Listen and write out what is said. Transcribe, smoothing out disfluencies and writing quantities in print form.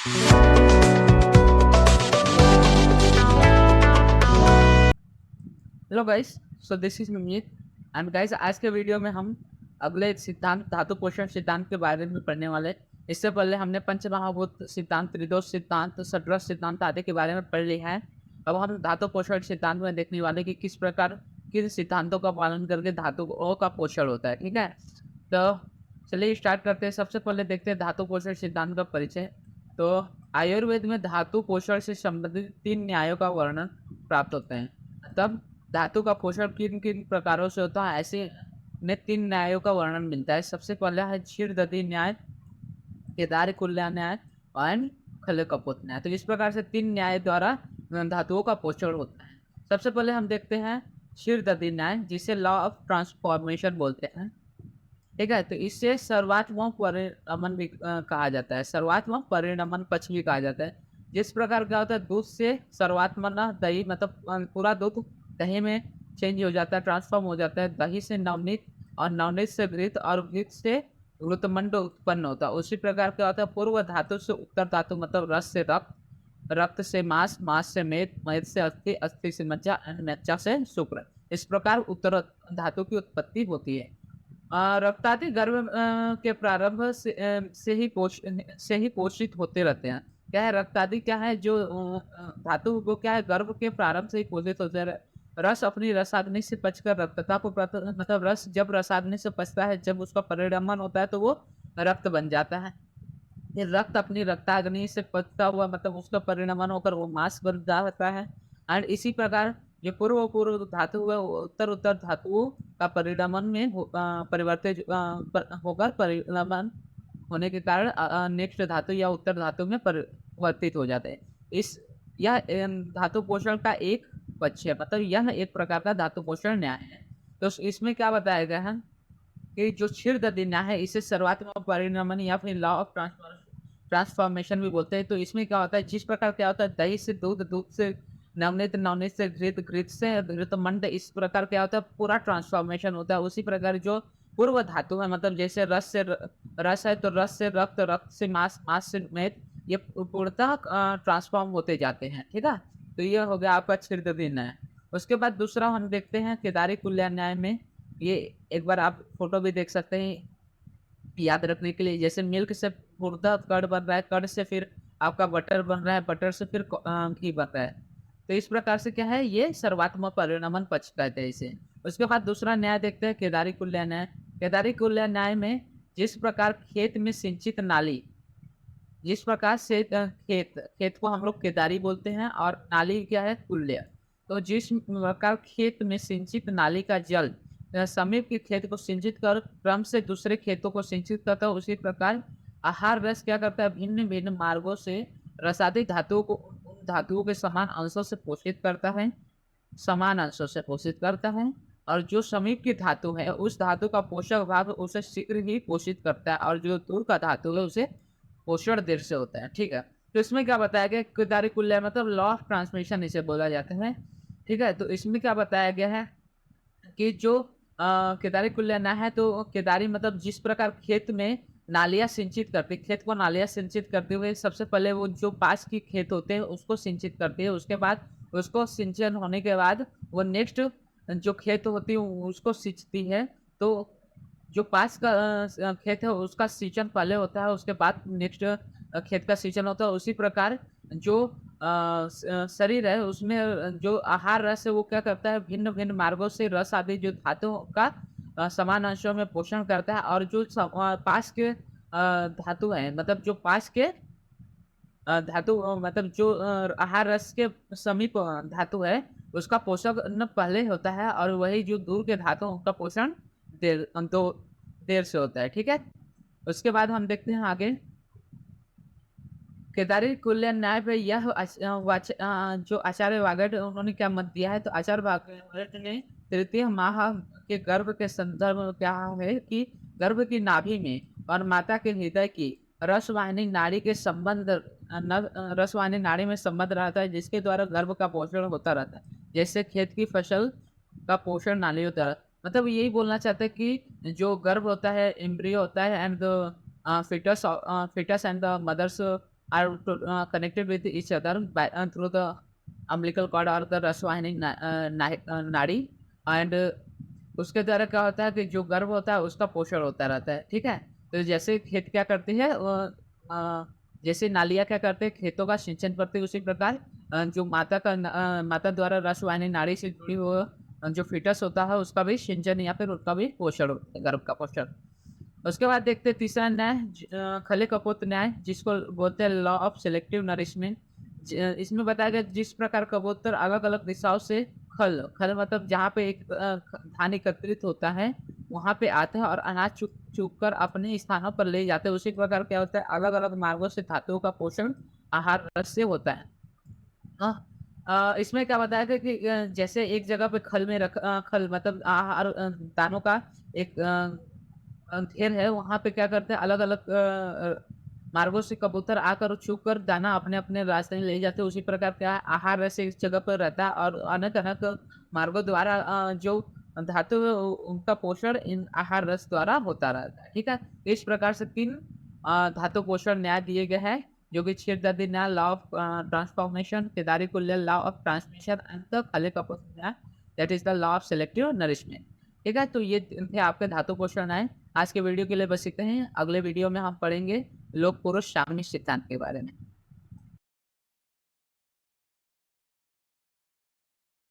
Hello guys, so this is Mimit and guys, आज के video में हम अगले सिद्धांत धातु पोषण सिद्धांत के बारे में पढ़ने वाले हैं। इससे पहले हमने पंचमहाभूत सिद्धांत, त्रिदोष सिद्धांत, षड्रस सिद्धांत आदि के बारे में पढ़ लिया है। अब हम धातु पोषण सिद्धांत में देखने वाले कि किस प्रकार किन सिद्धांतों का पालन करके धातुओं का पोषण होता है। ठीक है, तो चलिए स्टार्ट करते हैं। सबसे पहले देखते हैं धातु पोषण सिद्धांत का परिचय। तो आयुर्वेद में धातु पोषण से संबंधित 3 न्यायों का वर्णन प्राप्त होते हैं। तब धातु का पोषण किन किन प्रकारों से होता है, ऐसे में 3 न्यायों का वर्णन मिलता है। सबसे पहला है क्षीरदधी न्याय, केदार कुल्ला न्याय और खले-कपोत न्याय। तो इस प्रकार से 3 न्याय द्वारा धातुओं का पोषण होता है। सबसे पहले हम देखते हैं क्षीरदधी न्याय, जिसे लॉ ऑफ ट्रांसफॉर्मेशन बोलते हैं। ठीक है, तो इससे सर्वात्म परिणमन भी कहा जाता है। सर्वात्म परिणमन पक्ष भी कहा जाता है। जिस प्रकार क्या होता है, दूध से सर्वात्मना दही, मतलब पूरा दूध दही में चेंज हो जाता है, ट्रांसफॉर्म हो जाता है। दही से नवनीत और नवनीत से घृत और घृत से घृतमंड उत्पन्न होता है। उसी प्रकार क्या होता है, पूर्व धातु से उत्तर धातु, मतलब रस से रक्त, रक्त से मांस, मांस से मेद, मेद से अस्थि, अस्थि से मज्जा और मज्जा से शुक्र। इस प्रकार उत्तर धातु की उत्पत्ति होती है। रक्तादि गर्भ के प्रारंभ से ही पोषित होते रहते हैं। क्या है, रक्तादि क्या है, जो धातु वो क्या है, गर्भ के प्रारंभ से ही पोषित होते रहे। रस अपनी रसाग्नि से पचकर रक्तता को मतलब रस जब रसाग्नि से पचता है, जब उसका परिणमन होता है तो वो रक्त बन जाता है। ये रक्त अपनी रक्ताग्नि से पचता हुआ, मतलब उसका परिणमन होकर वो मांस बन जाता है। एंड इसी प्रकार जो पूर्व पूर्व धातु है, उत्तर उत्तर धातुओं का परिणमन में परिवर्तित होकर परिणमन होने के कारण नेक्स्ट धातु या उत्तर धातु में परिवर्तित हो जाते हैं। इस यह धातु पोषण का एक पक्ष है, मतलब यह एक प्रकार का धातु पोषण न्याय है। तो इसमें क्या बताया गया है कि जो क्षीरदधी न्याय है, इसे सर्वात्मक परिणमन या फिर लॉ ऑफ ट्रांसफॉर्मेशन भी बोलते हैं। तो इसमें क्या होता है, जिस प्रकार क्या होता है, दही से दूध, दूध से नवनीत, नवनीत से घृत, घृत से घृतमंड, इस प्रकार क्या होता है, पूरा ट्रांसफॉर्मेशन होता है। उसी प्रकार जो पूर्व धातु है, मतलब जैसे रस है तो रस से रक्त, रक्त से मांस, मांस से मेद, ये पूर्णतः ट्रांसफॉर्म होते जाते हैं। ठीक है, तो ये हो गया आपका क्षीरदधी न्याय। उसके बाद दूसरा हम देखते हैं केदारी कुल्ला न्याय में। ये एक बार आप फोटो भी देख सकते हैं याद रखने के लिए। जैसे मिल्क से पूर्णतः कर्ड बन रहा है, कर्ड से फिर आपका बटर बन रहा है, बटर से फिर घी बन रहा है। तो इस प्रकार से क्या है, ये सर्वात्मक परिणमन पक्ष कहते हैं इसे। उसके बाद दूसरा न्याय देखते हैं केदारी कुल्ला न्याय। केदारी कुल्ला न्याय में जिस प्रकार खेत में सिंचित नाली, जिस प्रकार से खेत खेत को हम लोग केदारी बोलते हैं और नाली क्या है, कुल्य। तो जिस प्रकार खेत में सिंचित नाली का जल समीप के खेत को सिंचित कर क्रम से दूसरे खेतों को सिंचित करता है, उसी प्रकार आहार रस क्या करता है, भिन्न भिन्न मार्गों से रसादी धातुओं को उन धातुओं के समान अंशों से पोषित करता है, समान अंशों से पोषित करता है। और जो समीप की धातु है, उस धातु का पोषक भाग उसे शीघ्र ही पोषित करता है, और जो दूर का धातु है उसे पोषण देर से होता है। ठीक है, तो इसमें क्या बताया गया, केदारी कुल्ला मतलब लॉ ऑफ ट्रांसमिशन इसे बोला जाता है। ठीक है, तो इसमें क्या बताया गया है कि जो केदारी कुल्ला ना है, तो केदारी मतलब जिस प्रकार खेत में नालियाँ सिंचित करती, खेत को नालियाँ सिंचित करते हुए सबसे पहले वो जो पास की खेत होते हैं उसको सिंचित करती है। उसके बाद उसको सिंचन होने के बाद वो नेक्स्ट जो खेत होती है उसको सींचती है। तो जो पास का खेत है उसका सिंचन पहले होता है, उसके बाद नेक्स्ट खेत का सिंचन होता है। उसी प्रकार जो शरीर है उसमें जो आहार रस है वो क्या करता है, भिन्न भिन्न मार्गों से रस आदि जो धातुओं का समान अंशों में पोषण करता है। और जो पास के धातु है, मतलब जो पास के धातु मतलब जो आहार रस के समीप धातु है उसका पोषण पहले होता है, और वही जो दूर के धातु का पोषण तो देर से होता है। ठीक है, उसके बाद हम देखते हैं आगे केदारी कुल्ला न्याय पे यह जो आचार्य वागड उन्होंने क्या मत दिया है। तो आचार्य वागड ने तृतीय माह के गर्भ के संदर्भ में क्या है कि गर्भ की नाभि में और माता के हृदय की रसवाहिनी नाड़ी के संबंध रसवाहिनी नाड़ी में संबंध रहता है, जिसके द्वारा गर्भ का पोषण होता रहता है, जैसे खेत की फसल का पोषण नाली होता है। मतलब यही बोलना चाहते हैं कि जो गर्भ होता है, एम्ब्रियो होता है, and foetus foetus and the mothers are connected with each other through the umbilical cord और द रसवाहिनी नाड़ी एंड उसके द्वारा क्या होता है कि जो गर्भ होता है उसका पोषण होता रहता है, ठीक है। तो जैसे खेत क्या करती है जैसे नालियाँ क्या करते हैं खेतों का सिंचन करते हैं, उसी प्रकार जो माता द्वारा रसवाहिनी नाड़ी से जुड़ी हुई जो फीटस होता है उसका भी सिंचन या फिर उसका भी पोषण होता है, गर्भ का पोषण। उसके बाद देखते हैं तीसरा न्याय खले कपोत न्याय, जिसको बोलते हैं लॉ ऑफ सेलेक्टिव नरिशमेंट। इसमें बताया गया जिस प्रकार कबूतर अलग अलग दिशाओं से खल खल मतलब जहाँ पे एक धान एकत्रित होता है वहाँ पे आते हैं और अनाज चुग चुग कर अपने स्थानों पर ले जाते हैं, उसी प्रकार क्या होता है अलग अलग मार्गों से धातुओं का पोषण आहार रस से होता है। हाँ, इसमें क्या बताया गया कि जैसे एक जगह पे खल मतलब आहार दानों का एक ढेर है, वहाँ पे क्या करते हैं अलग-अलग मार्गों से कबूतर आकर छुप कर दाना अपने-अपने रास्ते में ले जाते हैं। उसी प्रकार क्या है आहार वैसे इस जगह पर रहता है और अनेक-अनेक मार्गों द्वारा जो धातु है उनका पोषण इन आहार रस द्वारा होता रहता है। ठीक है? इस प्रकार से 3 धातु पोषण न्याय दिए गए हैं, जो कि क्षीरदंडी न्याय, लॉ ऑफ ट्रांसफॉर्मेशन, केदारी-कुल्ल law of transmission and the खली-कपोत न्याय, that is the law of selective nourishment. ठीक है? तो ये थे आपके धातु पोषण न्याय। आज के वीडियो के लिए बस इतना ही। अगले वीडियो में हम पढ़ेंगे लोक पुरुष सामनी सिद्धांत के बारे में।